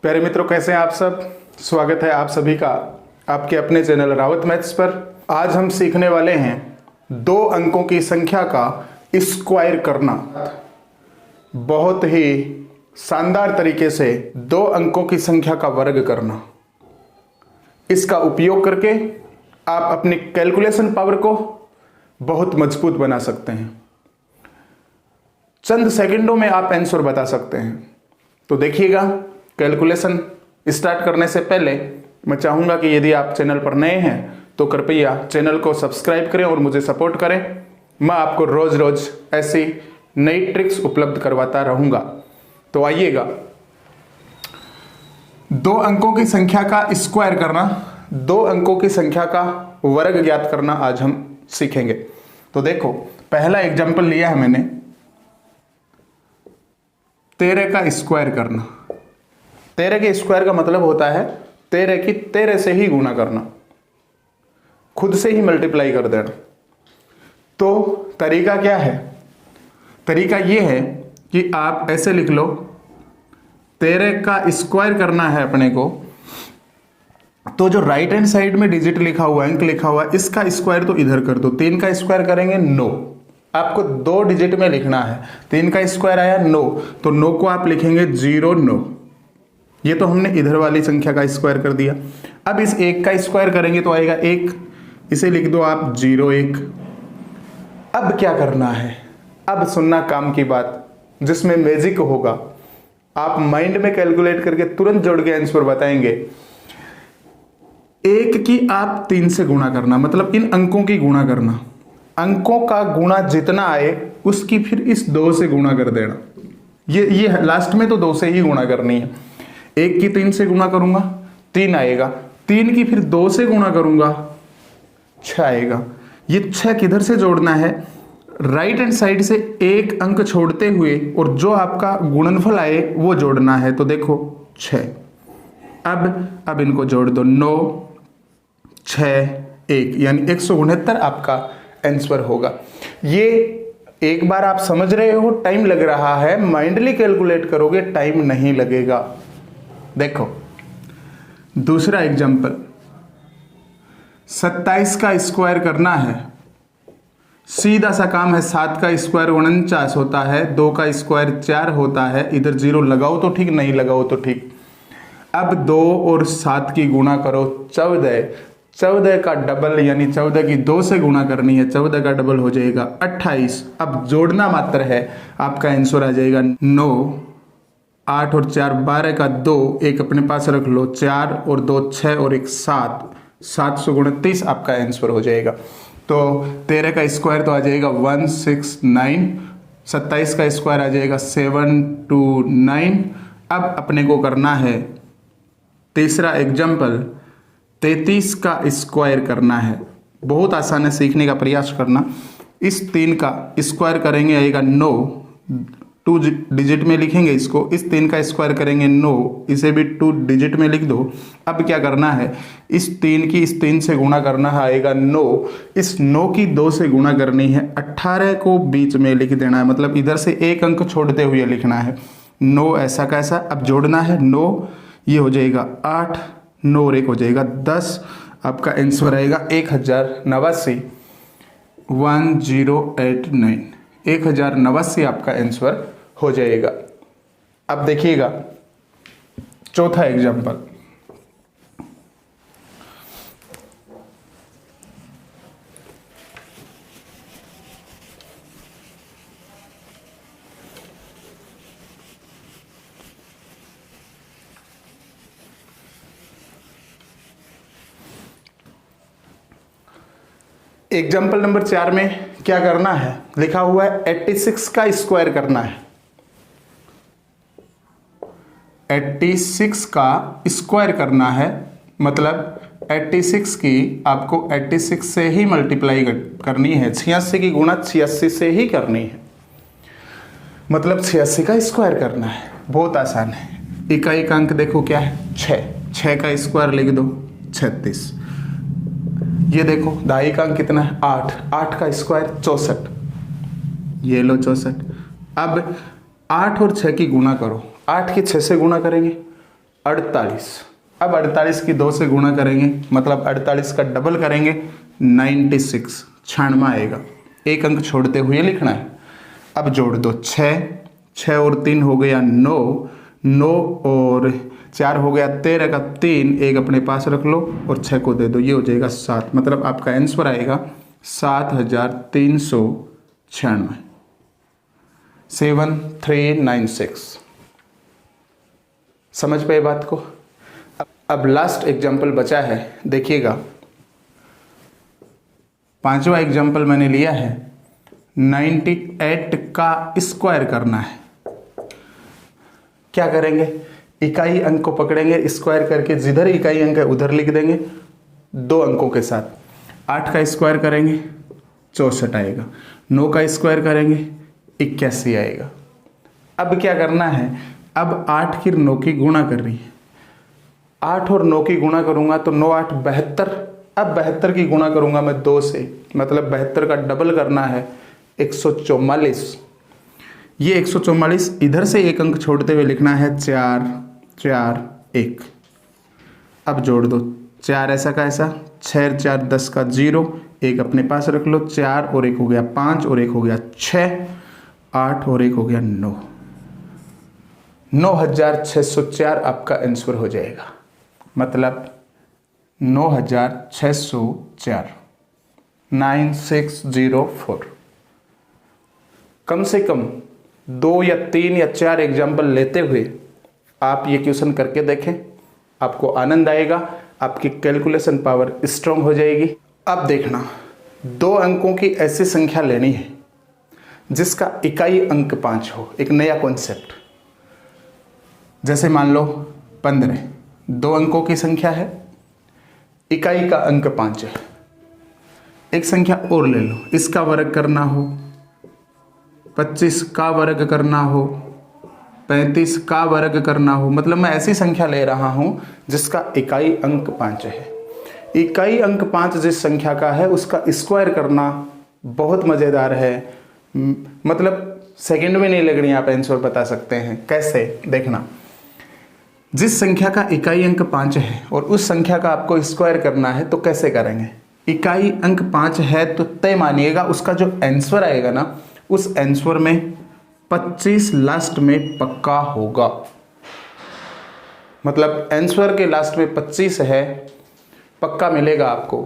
प्यारे मित्रों, कैसे हैं आप सब। स्वागत है आप सभी का आपके अपने चैनल रावत मैथ्स पर। आज हम सीखने वाले हैं 2 अंकों की संख्या का स्क्वायर करना। बहुत ही शानदार तरीके से 2 अंकों की संख्या का वर्ग करना। इसका उपयोग करके आप अपनी कैलकुलेशन पावर को बहुत मजबूत बना सकते हैं। चंद सेकंडों में आप आंसर बता सकते हैं। तो देखिएगा, कैलकुलेशन स्टार्ट करने से पहले मैं चाहूंगा कि यदि आप चैनल पर नए हैं तो कृपया चैनल को सब्सक्राइब करें और मुझे सपोर्ट करें। मैं आपको रोज रोज ऐसी नई ट्रिक्स उपलब्ध करवाता रहूंगा। तो आइएगा, 2 अंकों की संख्या का स्क्वायर करना, 2 अंकों की संख्या का वर्ग ज्ञात करना आज हम सीखेंगे। तो देखो, पहला एग्जाम्पल लिया है मैंने, 13 का स्क्वायर करना। 13 के स्क्वायर का मतलब होता है 13 की 13 से ही गुणा करना, खुद से ही मल्टीप्लाई कर देना। तो तरीका क्या है? तरीका यह है कि आप ऐसे लिख लो, 13 का स्क्वायर करना है अपने को, तो जो राइट हैंड साइड में डिजिट लिखा हुआ, अंक लिखा हुआ, इसका स्क्वायर तो इधर कर दो। 3 का स्क्वायर करेंगे 9, आपको 2 डिजिट में लिखना है। 3 का स्क्वायर आया 9, तो 9 को आप लिखेंगे 0 9। ये तो हमने इधर वाली संख्या का स्क्वायर कर दिया। अब इस 1 का स्क्वायर करेंगे तो आएगा 1, इसे लिख दो आप 0 1। अब क्या करना है? अब सुनना काम की बात, जिसमें मैजिक होगा। आप माइंड में कैलकुलेट करके तुरंत जोड़ के आंसर बताएंगे। 1 की आप 3 से गुणा करना, मतलब इन अंकों की गुणा करना। अंकों का गुणा जितना आए उसकी फिर इस 2 से गुणा कर देना। ये लास्ट में तो 2 से ही गुणा करनी है। 1 की 3 से गुणा करूंगा 3 आएगा, 3 की फिर 2 से गुणा करूंगा 6 आएगा। ये 6 किधर से जोड़ना है? राइट हैंड साइड से एक अंक छोड़ते हुए, और जो आपका गुणनफल आए वो जोड़ना है। तो देखो 6। अब इनको जोड़ दो, 9 6 1, यानी 169 आपका आंसर होगा। ये एक बार आप समझ रहे हो, टाइम लग रहा है, माइंडली कैलकुलेट करोगे टाइम नहीं लगेगा। देखो दूसरा एग्जांपल, 27 का स्क्वायर करना है। सीधा सा काम है, 7 का स्क्वायर 49 होता है, 2 का स्क्वायर 4 होता है। इधर 0 लगाओ तो ठीक, नहीं लगाओ तो ठीक। अब 2 और 7 की गुणा करो 14, 14 का डबल यानी 14 की 2 से गुणा करनी है, 14 का डबल हो जाएगा 28। अब जोड़ना मात्र है, आपका आंसर आ जाएगा 9 8 और 4 12 का 2, एक अपने पास रख लो, 4 और 2 6 और 1 7, 729 आपका आंसर हो जाएगा। तो 13 का स्क्वायर तो आ जाएगा 169, 27 का स्क्वायर आ जाएगा 729। अब अपने को करना है तीसरा एग्जाम्पल, 33 का स्क्वायर करना है। बहुत आसान है, सीखने का प्रयास करना। इस 3 का स्क्वायर करेंगे आएगा 9, 2 डिजिट में लिखेंगे इसको। इस 3 का स्क्वायर करेंगे 9, इसे भी 2 डिजिट में लिख दो। अब क्या करना है? इस 3 की इस 3 से गुणा करना है, आएगा 9। इस 9 की 2 से गुणा करनी है, 18 को बीच में लिख देना है, मतलब इधर से एक अंक छोड़ते हुए लिखना है। 9 ऐसा कैसा, अब जोड़ना है 9, ये हो जाएगा 8, 9 और 1 हो जाएगा 10। आपका आंसर आएगा 1089, 1089, 1089 आपका आंसर हो जाएगा। अब देखिएगा चौथा एग्जाम्पल, एग्जाम्पल नंबर 4 में क्या करना है? लिखा हुआ है 86 का स्क्वायर करना है। 86 का स्क्वायर करना है, मतलब 86 की आपको 86 से ही मल्टीप्लाई करनी है। 86 की गुणा 86 से ही करनी है, मतलब 86 का स्क्वायर करना है। बहुत आसान है। इकाई का अंक देखो क्या है? 6 का स्क्वायर लिख दो 36। ये देखो दहाई का अंक कितना है? 8 का स्क्वायर 64, ये लो 64। अब 8 और 6 की गुणा करो, 8 की 6 से गुणा करेंगे 48। अब 48 की 2 से गुणा करेंगे, मतलब 48 का डबल करेंगे 96, 96 आएगा। एक अंक छोड़ते हुए लिखना है। अब जोड़ दो 6, 6 और 3 हो गया 9, 9 और 4 हो गया 13 का 3, एक अपने पास रख लो और 6 को दे दो, ये हो जाएगा 7। मतलब आपका आंसर आएगा 7396, 7396। समझ पाए बात को? अब लास्ट एग्जाम्पल बचा है, देखिएगा। 5वां एग्जाम्पल मैंने लिया है, 98 का स्क्वायर करना है। क्या करेंगे? इकाई अंक को पकड़ेंगे, स्क्वायर करके जिधर इकाई अंक है उधर लिख देंगे 2 अंकों के साथ। 8 का स्क्वायर करेंगे 64 आएगा, 9 का स्क्वायर करेंगे 81 आएगा। अब क्या करना है? अब 8 की 9 की गुणा कर रही है, 8 और 9 की गुणा करूंगा तो 9 8 72। अब 72 की गुणा करूंगा मैं 2 से, मतलब 72 का डबल करना है 144। ये 144 इधर से एक अंक छोड़ते हुए लिखना है 4 4 1। अब जोड़ दो 4 ऐसा का ऐसा, 6 4 10 का 0, एक अपने पास रख लो, 4 और 1 हो गया 5 और 1 हो गया 6, 8 और 1 हो गया 9, 9604 आपका आंसर हो जाएगा। मतलब 9604, 9604। कम से कम 2 या 3 या 4 एग्जाम्पल लेते हुए आप ये क्वेश्चन करके देखें, आपको आनंद आएगा, आपकी कैलकुलेशन पावर स्ट्रांग हो जाएगी। अब देखना, 2 अंकों की ऐसी संख्या लेनी है जिसका इकाई अंक 5 हो। एक नया कॉन्सेप्ट, जैसे मान लो 15, 2 अंकों की संख्या है, इकाई का अंक 5 है। एक संख्या और ले लो, इसका वर्ग करना हो, 25 का वर्ग करना हो, 35 का वर्ग करना हो, मतलब मैं ऐसी संख्या ले रहा हूं जिसका इकाई अंक 5 है। इकाई अंक 5 जिस संख्या का है उसका स्क्वायर करना बहुत मज़ेदार है, मतलब सेकंड में नहीं लगनी, आप आंसर बता सकते हैं। कैसे? देखना, जिस संख्या का इकाई अंक 5 है और उस संख्या का आपको स्क्वायर करना है तो कैसे करेंगे? इकाई अंक 5 है तो तय मानिएगा उसका जो आंसर आएगा ना, उस आंसर में 25 लास्ट में पक्का होगा। मतलब आंसर के लास्ट में 25 है, पक्का मिलेगा आपको।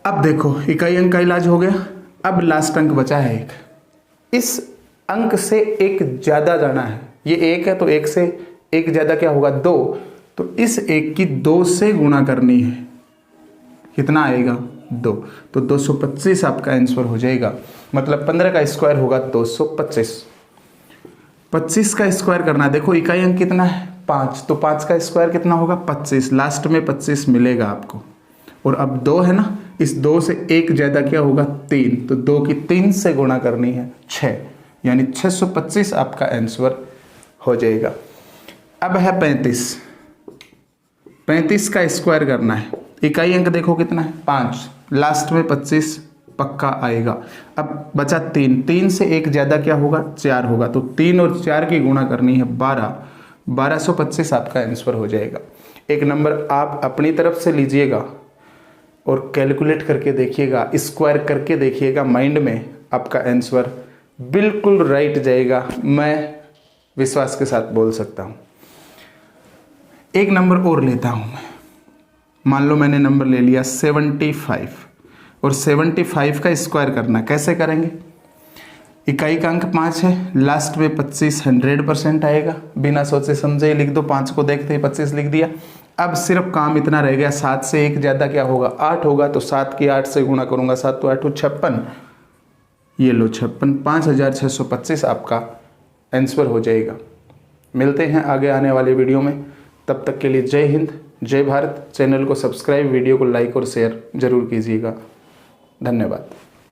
अब देखो, इकाई अंक का इलाज हो गया, अब लास्ट अंक बचा है एक। इस अंक से एक ज्यादा जाना है, ये 1 है तो 1 से एक ज्यादा क्या होगा? 2, तो इस 1 की 2 से गुणा करनी है। कितना आएगा? 2, तो 225 आपका आंसर हो जाएगा। मतलब 15 का स्क्वायर होगा 225। 25 का स्क्वायर करना, देखो इकाई अंक कितना है? 5, तो 5 का स्क्वायर कितना होगा? 25। लास्ट में 25 मिलेगा आपको। और अब 2 है ना, इस 2 से एक ज्यादा क्या होगा? 3, तो 2 की 3 से गुणा करनी है 6, यानी 625 आपका आंसर हो जाएगा। अब है 35, 35 का स्क्वायर करना है, इकाई अंक देखो कितना है? 5, लास्ट में 25 पक्का आएगा। अब बचा 3, 3 से एक ज्यादा क्या होगा? 4 होगा, तो 3 और 4 की गुणा करनी है 12, 1225 आपका आंसर हो जाएगा। एक नंबर आप अपनी तरफ से लीजिएगा और कैलकुलेट करके देखिएगा, स्क्वायर करके देखिएगा माइंड में, आपका आंसर बिल्कुल राइट जाएगा, मैं विश्वास के साथ बोल सकता हूँ। एक नंबर और लेता हूँ मैं, मान लो मैंने नंबर ले लिया 75 और 75 का स्क्वायर करना, कैसे करेंगे? इकाई का अंक 5 है, लास्ट में 25 100% आएगा, बिना सोचे समझे लिख दो, 5 को देखते ही 25 लिख दिया। अब सिर्फ काम इतना रह गया, 7 से एक ज़्यादा क्या होगा? 8 होगा, तो 7 की 8 से गुणा करूंगा, 7 तो 8 56, ये लो 56, 5625 आपका आंसर हो जाएगा। मिलते हैं आगे आने वाले वीडियो में, तब तक के लिए जय हिंद, जय भारत। चैनल को सब्सक्राइब, वीडियो को लाइक और शेयर जरूर कीजिएगा। धन्यवाद।